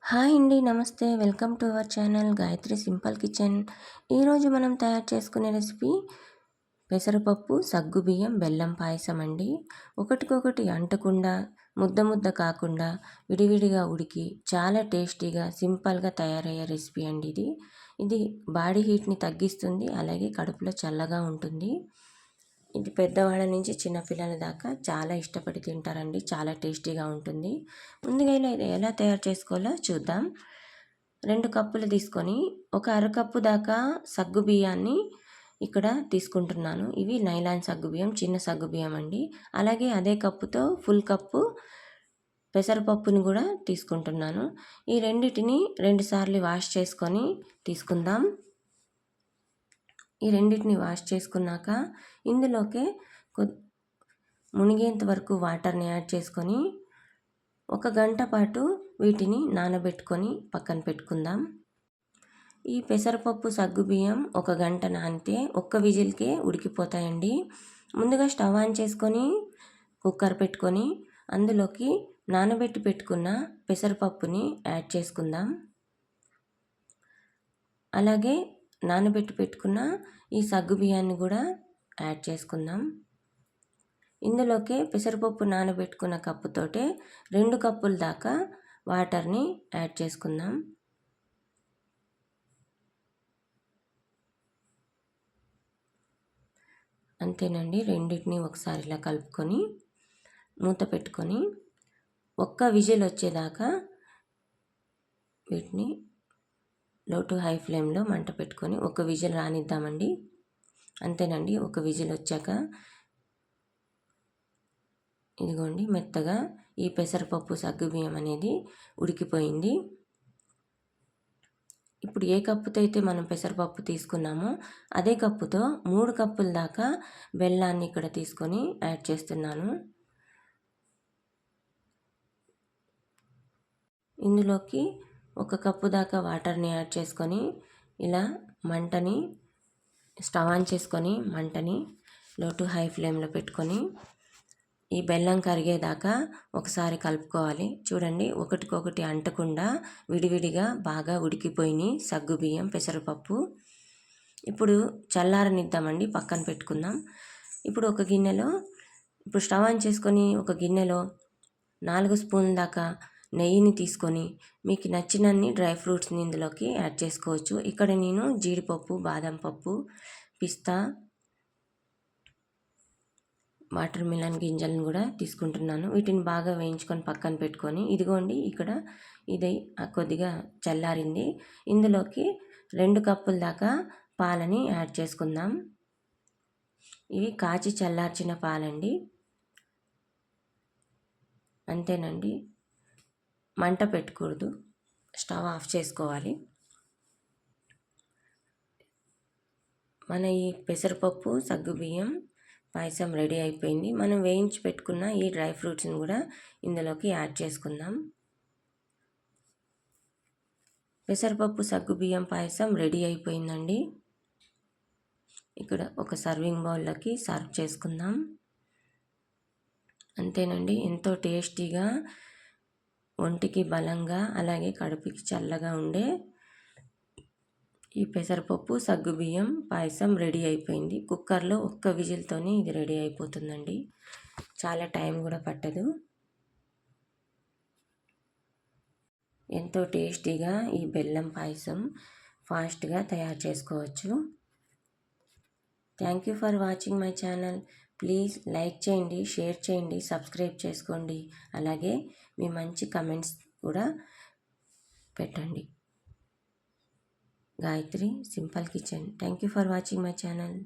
Hi అండి. నమస్తే. Welcome to our channel Gayatri simple kitchen. ఈరోజు మనం తయారు చేసుకునే రెసిపీ పెసరపప్పు, సగ్గుబియ్యం, బెల్లం పాయసం అండి. ఒకటికొకటి అంటకుండా, ముద్ద ముద్ద కాకుండా విడివిడిగా ఉడికి చాలా టేస్టీగా, సింపుల్గా తయారయ్యే రెసిపీ అండి ఇది. ఇది బాడీ హీట్ని తగ్గిస్తుంది, అలాగే కడుపులో చల్లగా ఉంటుంది. ఇది పెద్దవాళ్ళ నుంచి చిన్నపిల్లల దాకా చాలా ఇష్టపడి తింటారండి. చాలా టేస్టీగా ఉంటుంది. ముందుగా ఇది ఎలా తయారు చేసుకోవాలో చూద్దాం. 2 కప్పులు తీసుకొని ఒక అరకప్పు దాకా సగ్గు బియ్యాన్ని ఇక్కడ తీసుకుంటున్నాను. ఇవి నైలాన్ సగ్గుబియ్యం, చిన్న సగ్గుబియ్యం అండి. అలాగే అదే కప్పుతో ఫుల్ కప్పు పెసరపప్పుని కూడా తీసుకుంటున్నాను. ఈ రెండిటిని 2 సార్లు వాష్ చేసుకొని తీసుకుందాం. ఈ రెండింటిని వాష్ చేసుకున్నాక ఇందులోకే మునిగేంత వరకు వాటర్ని యాడ్ చేసుకొని 1 గంట పాటు వీటిని నానబెట్టుకొని పక్కన పెట్టుకుందాం. ఈ పెసరపప్పు, సగ్గుబియ్యం 1 గంట నానితే ఒక్క విజిల్కే ఉడికిపోతాయండి. ముందుగా స్టవ్ ఆన్ చేసుకొని కుక్కర్ పెట్టుకొని అందులోకి నానబెట్టి పెట్టుకున్న పెసరపప్పుని యాడ్ చేసుకుందాం. అలాగే నానబెట్టి పెట్టుకున్న ఈ సగ్గుబియ్యాన్ని కూడా యాడ్ చేసుకుందాం. ఇందులోకి పెసరపప్పు నానబెట్టుకున్న కప్పుతోటే 2 కప్పుల దాకా వాటర్ని యాడ్ చేసుకుందాం. అంతేనండి. రెండింటిని ఒకసారి ఇలా కలుపుకొని మూత పెట్టుకొని ఒక్క విజిల్ వచ్చేదాకా వీటిని లో టు హై ఫ్లేమ్లో మంట పెట్టుకొని ఒక విజిల్ రానిద్దామండి. అంతేనండి. ఒక విజిల్ వచ్చాక ఇదిగోండి మెత్తగా ఈ పెసరపప్పు, సగ్గుబియ్యం అనేది ఉడికిపోయింది. ఇప్పుడు ఏ కప్పుతో అయితే మనం పెసరపప్పు తీసుకున్నామో అదే కప్పుతో 3 కప్పుల దాకా బెల్లాన్ని ఇక్కడ తీసుకొని యాడ్ చేస్తున్నాను. ఇందులోకి 1 కప్పు దాకా వాటర్ని యాడ్ చేసుకొని ఇలా మంటని స్టవ్ ఆన్ చేసుకొని మంటని లో టు హై ఫ్లేమ్లో పెట్టుకొని ఈ బెల్లం కరిగేదాకా ఒకసారి కలుపుకోవాలి. చూడండి, ఒకటికొకటి అంటకుండా విడివిడిగా బాగా ఉడికిపోయినాయి సగ్గుబియ్యం, పెసరపప్పు. ఇప్పుడు చల్లారనిద్దామండి, పక్కన పెట్టుకుందాం. ఇప్పుడు స్టవ్ ఆన్ చేసుకొని ఒక గిన్నెలో 4 స్పూన్ల దాకా నెయ్యిని తీసుకొని మీకు నచ్చినన్ని డ్రై ఫ్రూట్స్ని ఇందులోకి యాడ్ చేసుకోవచ్చు. ఇక్కడ నేను జీడిపప్పు, బాదం పప్పు, పిస్తా, వాటర్ మిలన్ గింజలను కూడా తీసుకుంటున్నాను. వీటిని బాగా వేయించుకొని పక్కన పెట్టుకొని ఇదిగోండి ఇక్కడ ఇది కొద్దిగా చల్లారింది. ఇందులోకి 2 కప్పుల దాకా పాలని యాడ్ చేసుకుందాం. ఇవి కాచి చల్లార్చిన పాలండి. అంతేనండి. మంట పెట్టకూడదు, స్టవ్ ఆఫ్ చేసుకోవాలి. మన ఈ పెసరపప్పు, సగ్గుబియ్యం పాయసం రెడీ అయిపోయింది. మనం వేయించి పెట్టుకున్న ఈ డ్రై ఫ్రూట్స్ని కూడా ఇందులోకి యాడ్ చేసుకుందాం. పెసరపప్పు, సగ్గుబియ్యం పాయసం రెడీ అయిపోయిందండి. ఇక్కడ ఒక సర్వింగ్ బౌల్లోకి సర్వ్ చేసుకుందాం. అంతేనండి. ఎంతో టేస్టీగా, ఒంటికి బలంగా, అలాగే కడుపుకి చల్లగా ఉండే ఈ పెసరపప్పు, సగ్గుబియ్యం పాయసం రెడీ అయిపోయింది. కుక్కర్లో ఒక్క విజిల్తోనే ఇది రెడీ అయిపోతుందండి. చాలా టైం కూడా పట్టదు. ఎంతో టేస్టీగా ఈ బెల్లం పాయసం ఫాస్ట్గా తయారు చేసుకోవచ్చు. Thank you for watching my channel. Please like చేయండి, షేర్ చేయండి, సబ్స్క్రైబ్ చేసుకోండి. అలాగే మీ మంచి కమెంట్స్ కూడా పెట్టండి. Gayatri simple kitchen. Thank you for watching my channel.